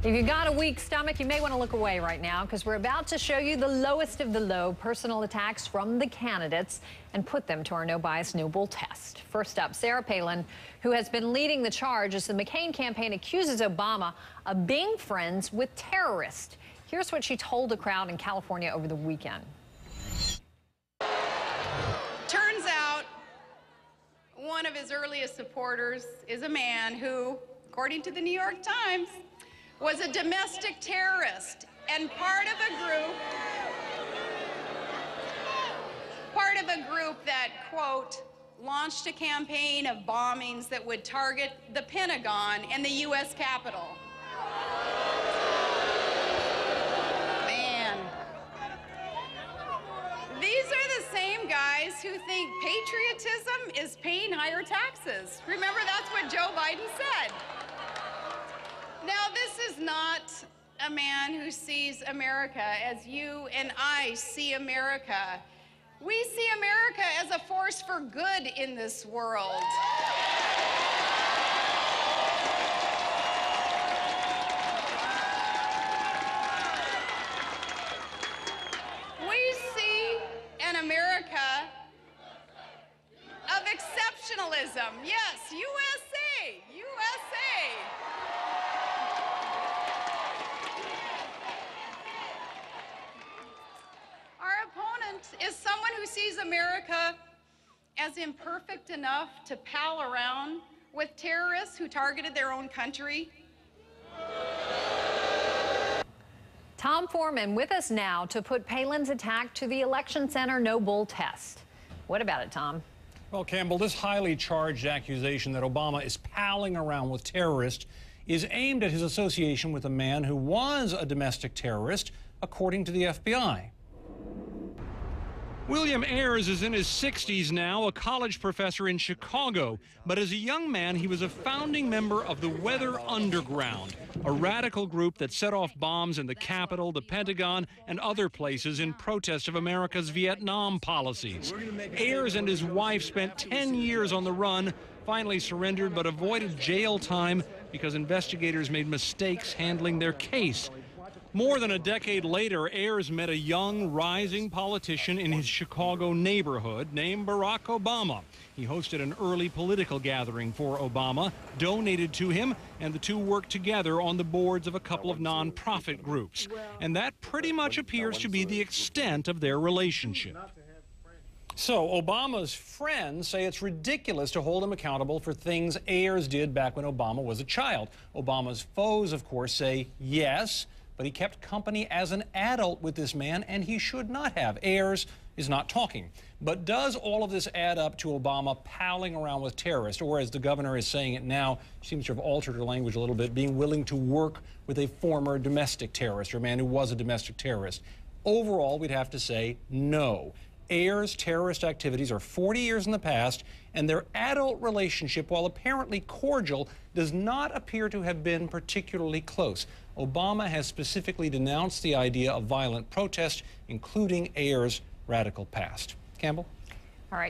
If you've got a weak stomach, you may want to look away right now because we're about to show you the lowest of the low personal attacks from the candidates and put them to our no bias no bull test. First up, Sarah Palin, who has been leading the charge as the McCain campaign accuses Obama of being friends with terrorists. Here's what she told the crowd in California over the weekend. Turns out one of his earliest supporters is a man who, according to the New York Times, was a domestic terrorist and part of a group that, quote, launched a campaign of bombings that would target the Pentagon and the U.S. Capitol. Man. These are the same guys who think patriotism is paying higher taxes. Remember, that's what Joe Biden said. Now, this is not a man who sees America as you and I see America. We see America as a force for good in this world. We see an America of exceptionalism. Yes, USA, USA. Is someone who sees America as imperfect enough to pal around with terrorists who targeted their own country. Tom Foreman with us now to put Palin's attack to the Election Center no bull test. What about it, Tom? Well, Campbell, this highly charged accusation that Obama is palling around with terrorists is aimed at his association with a man who was a domestic terrorist, according to the FBI. William Ayers is in his 60s now, a college professor in Chicago. But as a young man, he was a founding member of the Weather Underground, a radical group that set off bombs in the Capitol, the Pentagon, and other places in protest of America's Vietnam policies. Ayers and his wife spent 10 years on the run, finally surrendered but avoided jail time because investigators made mistakes handling their case. More than a decade later, Ayers met a young, rising politician in his Chicago neighborhood named Barack Obama. He hosted an early political gathering for Obama, donated to him, and the two worked together on the boards of a couple of nonprofit groups. And that pretty much appears to be the extent of their relationship. So Obama's friends say it's ridiculous to hold him accountable for things Ayers did back when Obama was a child. Obama's foes, of course, say yes, but he kept company as an adult with this man, and he should not have. Ayers is not talking. But does all of this add up to Obama palling around with terrorists, or as the governor is saying it now, she seems to have altered her language a little bit, being willing to work with a former domestic terrorist, or a man who was a domestic terrorist? Overall, we'd have to say no. Ayers' terrorist activities are 40 years in the past, and their adult relationship, while apparently cordial, does not appear to have been particularly close. Obama has specifically denounced the idea of violent protest, including Ayers' radical past. Campbell? All right.